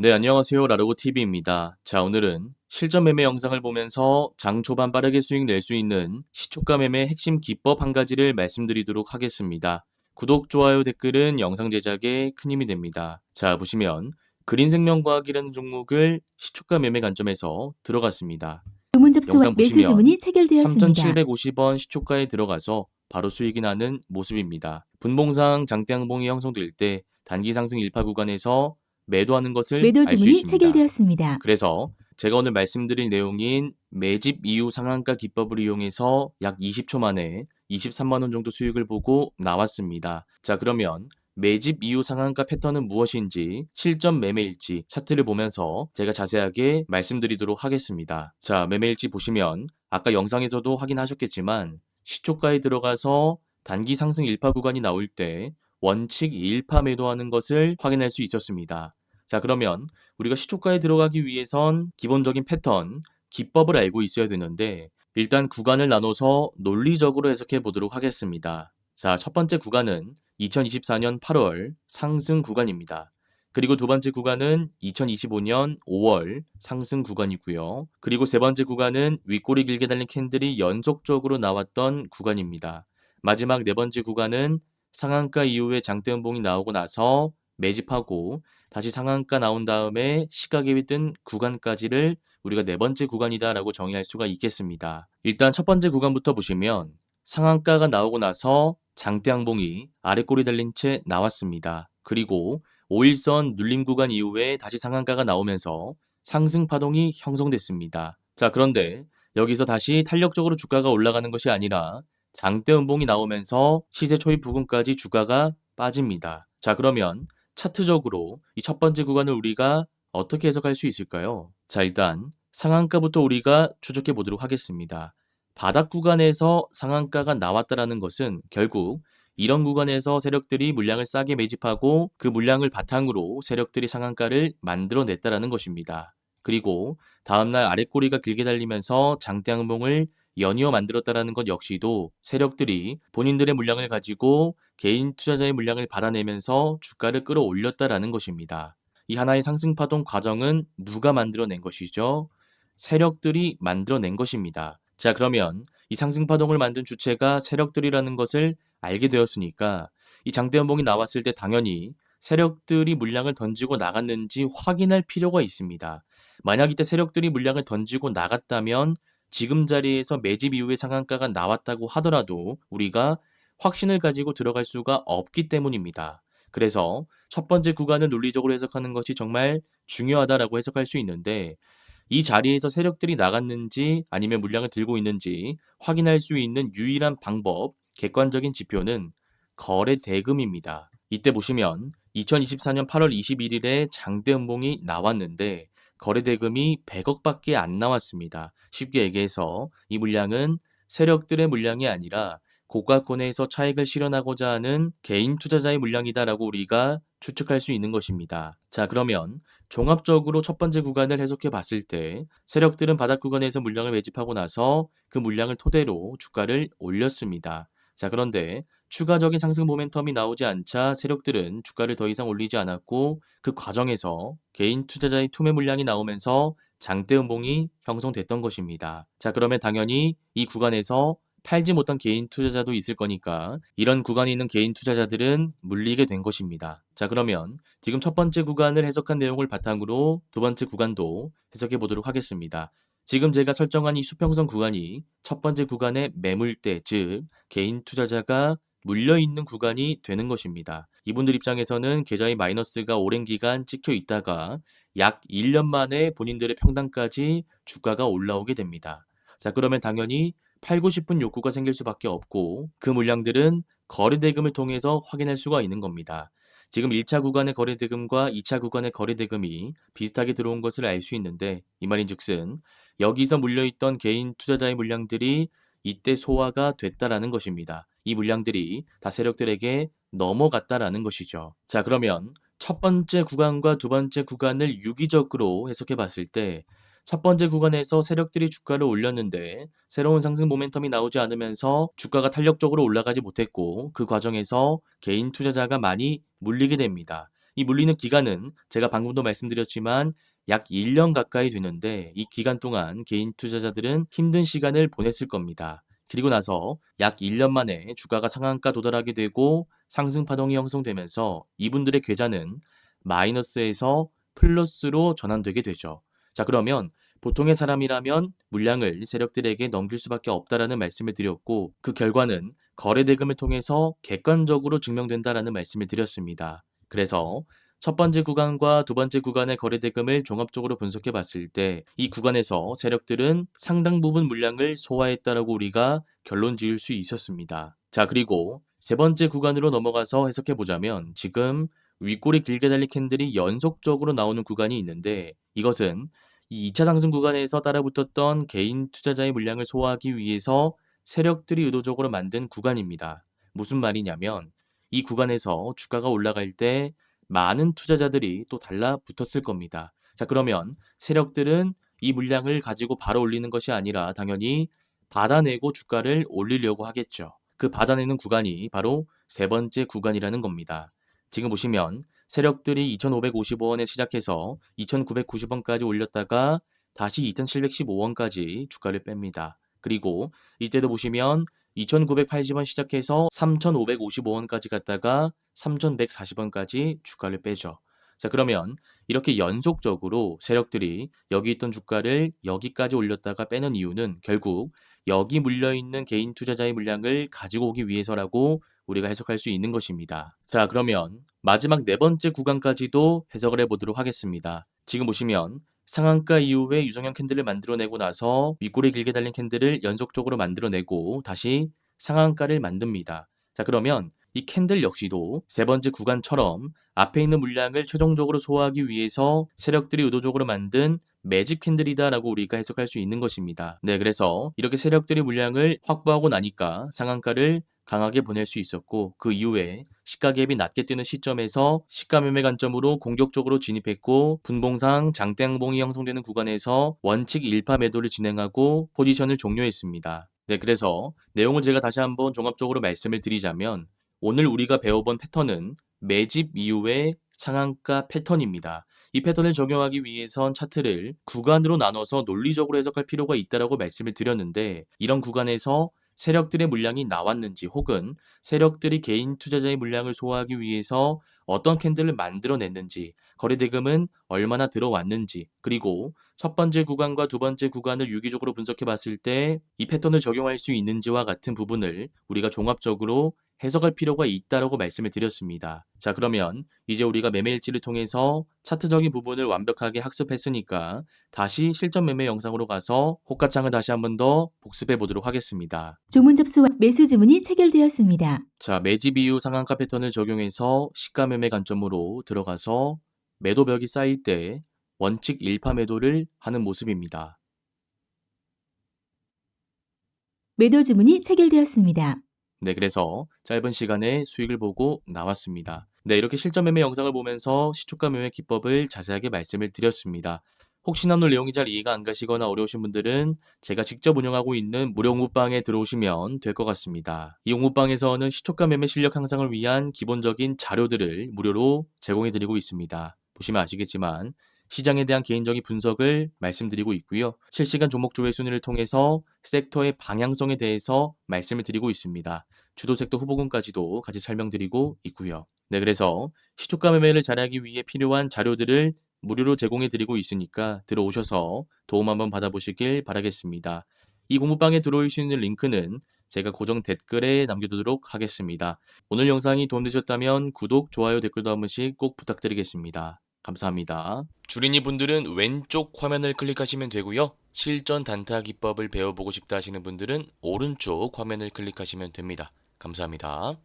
네, 안녕하세요. 라르고 TV입니다. 자, 오늘은 실전 매매 영상을 보면서 장 초반 빠르게 수익 낼 수 있는 시초가 매매 핵심 기법 한 가지를 말씀드리도록 하겠습니다. 구독, 좋아요, 댓글은 영상 제작에 큰 힘이 됩니다. 자, 보시면 그린생명과학이라는 종목을 시초가 매매 관점에서 들어갔습니다. 주문 접수와 영상 매수 보시면 주문이 체결되었습니다. 3,750원 시초가에 들어가서 바로 수익이 나는 모습입니다. 분봉상 장대 양봉이 형성될 때 단기 상승 일파 구간에서 매도하는 것을 매도 알 수 주문이 있습니다. 체결되었습니다. 그래서 제가 오늘 말씀드릴 내용인 매집 이후 상한가 기법을 이용해서 약 20초 만에 23만 원 정도 수익을 보고 나왔습니다. 자, 그러면 매집 이후 상한가 패턴은 무엇인지, 실전 매매일지 차트를 보면서 제가 자세하게 말씀드리도록 하겠습니다. 자, 매매일지 보시면 아까 영상에서도 확인하셨겠지만 시초가에 들어가서 단기 상승 일파 구간이 나올 때 원칙 일파 매도하는 것을 확인할 수 있었습니다. 자, 그러면 우리가 시초가에 들어가기 위해선 기본적인 패턴, 기법을 알고 있어야 되는데 일단 구간을 나눠서 논리적으로 해석해 보도록 하겠습니다. 자, 첫 번째 구간은 2024년 8월 상승 구간입니다. 그리고 두 번째 구간은 2025년 5월 상승 구간이고요. 그리고 세 번째 구간은 윗꼬리 길게 달린 캔들이 연속적으로 나왔던 구간입니다. 마지막 네 번째 구간은 상한가 이후에 장대 음봉이 나오고 나서 매집하고 다시 상한가 나온 다음에 시가갭이 뜬 구간까지를 우리가 네 번째 구간이다라고 정의할 수가 있겠습니다. 일단 첫 번째 구간부터 보시면 상한가가 나오고 나서 장대 양봉이 아래 꼬리 달린 채 나왔습니다. 그리고 5일선 눌림 구간 이후에 다시 상한가가 나오면서 상승 파동이 형성됐습니다. 자, 그런데 여기서 다시 탄력적으로 주가가 올라가는 것이 아니라 장대 음봉이 나오면서 시세 초입 부근까지 주가가 빠집니다. 자, 그러면 차트적으로 이 첫 번째 구간을 우리가 어떻게 해석할 수 있을까요? 자, 일단 상한가부터 우리가 추적해 보도록 하겠습니다. 바닥 구간에서 상한가가 나왔다라는 것은 결국 이런 구간에서 세력들이 물량을 싸게 매집하고 그 물량을 바탕으로 세력들이 상한가를 만들어냈다라는 것입니다. 그리고 다음날 아랫꼬리가 길게 달리면서 장대양봉을 연이어 만들었다라는 것 역시도 세력들이 본인들의 물량을 가지고 개인 투자자의 물량을 받아내면서 주가를 끌어올렸다라는 것입니다. 이 하나의 상승 파동 과정은 누가 만들어낸 것이죠? 세력들이 만들어낸 것입니다. 자, 그러면 이 상승 파동을 만든 주체가 세력들이라는 것을 알게 되었으니까 이 장대 연봉이 나왔을 때 당연히 세력들이 물량을 던지고 나갔는지 확인할 필요가 있습니다. 만약 이때 세력들이 물량을 던지고 나갔다면 지금 자리에서 매집 이후에 상한가가 나왔다고 하더라도 우리가 확신을 가지고 들어갈 수가 없기 때문입니다. 그래서 첫 번째 구간을 논리적으로 해석하는 것이 정말 중요하다라고 해석할 수 있는데 이 자리에서 세력들이 나갔는지 아니면 물량을 들고 있는지 확인할 수 있는 유일한 방법, 객관적인 지표는 거래 대금입니다. 이때 보시면 2024년 8월 21일에 장대 음봉이 나왔는데 거래 대금이 100억밖에 안 나왔습니다. 쉽게 얘기해서 이 물량은 세력들의 물량이 아니라 고가권에서 차익을 실현하고자 하는 개인 투자자의 물량이다라고 우리가 추측할 수 있는 것입니다. 자, 그러면 종합적으로 첫 번째 구간을 해석해 봤을 때 세력들은 바닥 구간에서 물량을 매집하고 나서 그 물량을 토대로 주가를 올렸습니다. 자, 그런데 추가적인 상승 모멘텀이 나오지 않자 세력들은 주가를 더 이상 올리지 않았고 그 과정에서 개인 투자자의 투매 물량이 나오면서 장대 음봉이 형성됐던 것입니다. 자, 그러면 당연히 이 구간에서 팔지 못한 개인 투자자도 있을 거니까 이런 구간에 있는 개인 투자자들은 물리게 된 것입니다. 자, 그러면 지금 첫 번째 구간을 해석한 내용을 바탕으로 두 번째 구간도 해석해 보도록 하겠습니다. 지금 제가 설정한 이 수평선 구간이 첫 번째 구간의 매물대, 즉 개인 투자자가 물려있는 구간이 되는 것입니다. 이분들 입장에서는 계좌의 마이너스가 오랜 기간 찍혀 있다가 약 1년 만에 본인들의 평단까지 주가가 올라오게 됩니다. 자, 그러면 당연히 팔고 싶은 욕구가 생길 수밖에 없고 그 물량들은 거래대금을 통해서 확인할 수가 있는 겁니다. 지금 1차 구간의 거래대금과 2차 구간의 거래대금이 비슷하게 들어온 것을 알 수 있는데 이 말인즉슨 여기서 물려있던 개인 투자자의 물량들이 이때 소화가 됐다라는 것입니다. 이 물량들이 다 세력들에게 넘어갔다라는 것이죠. 자, 그러면 첫 번째 구간과 두 번째 구간을 유기적으로 해석해 봤을 때 첫 번째 구간에서 세력들이 주가를 올렸는데 새로운 상승 모멘텀이 나오지 않으면서 주가가 탄력적으로 올라가지 못했고 그 과정에서 개인 투자자가 많이 물리게 됩니다. 이 물리는 기간은 제가 방금도 말씀드렸지만 약 1년 가까이 되는데 이 기간 동안 개인 투자자들은 힘든 시간을 보냈을 겁니다. 그리고 나서 약 1년 만에 주가가 상한가 도달하게 되고 상승 파동이 형성되면서 이분들의 계좌는 마이너스에서 플러스로 전환되게 되죠. 자, 그러면 보통의 사람이라면 물량을 세력들에게 넘길 수밖에 없다라는 말씀을 드렸고 그 결과는 거래 대금을 통해서 객관적으로 증명된다라는 말씀을 드렸습니다. 그래서 첫 번째 구간과 두 번째 구간의 거래 대금을 종합적으로 분석해 봤을 때 이 구간에서 세력들은 상당 부분 물량을 소화했다라고 우리가 결론 지을 수 있었습니다. 자, 그리고 세 번째 구간으로 넘어가서 해석해 보자면 지금 윗골이 길게 달린 캔들이 연속적으로 나오는 구간이 있는데 이것은 이 2차 상승 구간에서 따라붙었던 개인 투자자의 물량을 소화하기 위해서 세력들이 의도적으로 만든 구간입니다. 무슨 말이냐면 이 구간에서 주가가 올라갈 때 많은 투자자들이 또 달라붙었을 겁니다. 자, 그러면 세력들은 이 물량을 가지고 바로 올리는 것이 아니라 당연히 받아내고 주가를 올리려고 하겠죠. 그 받아내는 구간이 바로 세 번째 구간이라는 겁니다. 지금 보시면 세력들이 2,555원에 시작해서 2,990원까지 올렸다가 다시 2,715원까지 주가를 뺍니다. 그리고 이때도 보시면 2,980원 시작해서 3,555원까지 갔다가 3,140원까지 주가를 빼죠. 자, 그러면 이렇게 연속적으로 세력들이 여기 있던 주가를 여기까지 올렸다가 빼는 이유는 결국 여기 물려있는 개인 투자자의 물량을 가지고 오기 위해서라고 우리가 해석할 수 있는 것입니다. 자, 그러면 마지막 네 번째 구간까지도 해석을 해보도록 하겠습니다. 지금 보시면 상한가 이후에 유성형 캔들을 만들어내고 나서 윗골이 길게 달린 캔들을 연속적으로 만들어내고 다시 상한가를 만듭니다. 자, 그러면 이 캔들 역시도 세 번째 구간처럼 앞에 있는 물량을 최종적으로 소화하기 위해서 세력들이 의도적으로 만든 매집 캔들이다라고 우리가 해석할 수 있는 것입니다. 네, 그래서 이렇게 세력들이 물량을 확보하고 나니까 상한가를 강하게 보낼 수 있었고 그 이후에 시가 갭이 낮게 뜨는 시점에서 시가 매매 관점으로 공격적으로 진입했고 분봉상 장대 양봉이 형성되는 구간에서 원칙 일파 매도를 진행하고 포지션을 종료했습니다. 네, 그래서 내용을 제가 다시 한번 종합적으로 말씀을 드리자면 오늘 우리가 배워본 패턴은 매집 이후의 상한가 패턴입니다. 이 패턴을 적용하기 위해선 차트를 구간으로 나눠서 논리적으로 해석할 필요가 있다고 말씀을 드렸는데 이런 구간에서 세력들의 물량이 나왔는지 혹은 세력들이 개인 투자자의 물량을 소화하기 위해서 어떤 캔들을 만들어냈는지 거래대금은 얼마나 들어왔는지 그리고 첫 번째 구간과 두 번째 구간을 유기적으로 분석해 봤을 때 이 패턴을 적용할 수 있는지와 같은 부분을 우리가 종합적으로 해석할 필요가 있다고 말씀을 드렸습니다. 자, 그러면 이제 우리가 매매일지를 통해서 차트적인 부분을 완벽하게 학습했으니까 다시 실전 매매 영상으로 가서 호가창을 다시 한번 더 복습해 보도록 하겠습니다. 주문 접수와 매수 주문이 체결되었습니다. 자, 매집 이후 상한가 패턴을 적용해서 시가 매매 관점으로 들어가서 매도벽이 쌓일 때 원칙 일파 매도를 하는 모습입니다. 매도 주문이 체결되었습니다. 네, 그래서 짧은 시간에 수익을 보고 나왔습니다. 네, 이렇게 실전 매매 영상을 보면서 시초가 매매 기법을 자세하게 말씀을 드렸습니다. 혹시나 오늘 내용이 잘 이해가 안 가시거나 어려우신 분들은 제가 직접 운영하고 있는 무료 공부방에 들어오시면 될 것 같습니다. 이 공부방에서는 시초가 매매 실력 향상을 위한 기본적인 자료들을 무료로 제공해 드리고 있습니다. 보시면 아시겠지만 시장에 대한 개인적인 분석을 말씀드리고 있고요. 실시간 종목 조회 순위를 통해서 섹터의 방향성에 대해서 말씀을 드리고 있습니다. 주도 섹터 후보군까지도 같이 설명드리고 있고요. 네, 그래서 시초가 매매를 잘하기 위해 필요한 자료들을 무료로 제공해 드리고 있으니까 들어오셔서 도움 한번 받아보시길 바라겠습니다. 이 공부방에 들어올 수 있는 링크는 제가 고정 댓글에 남겨두도록 하겠습니다. 오늘 영상이 도움되셨다면 구독, 좋아요, 댓글도 한 번씩 꼭 부탁드리겠습니다. 감사합니다. 주린이 분들은 왼쪽 화면을 클릭하시면 되고요. 실전 단타 기법을 배워보고 싶다 하시는 분들은 오른쪽 화면을 클릭하시면 됩니다. 감사합니다.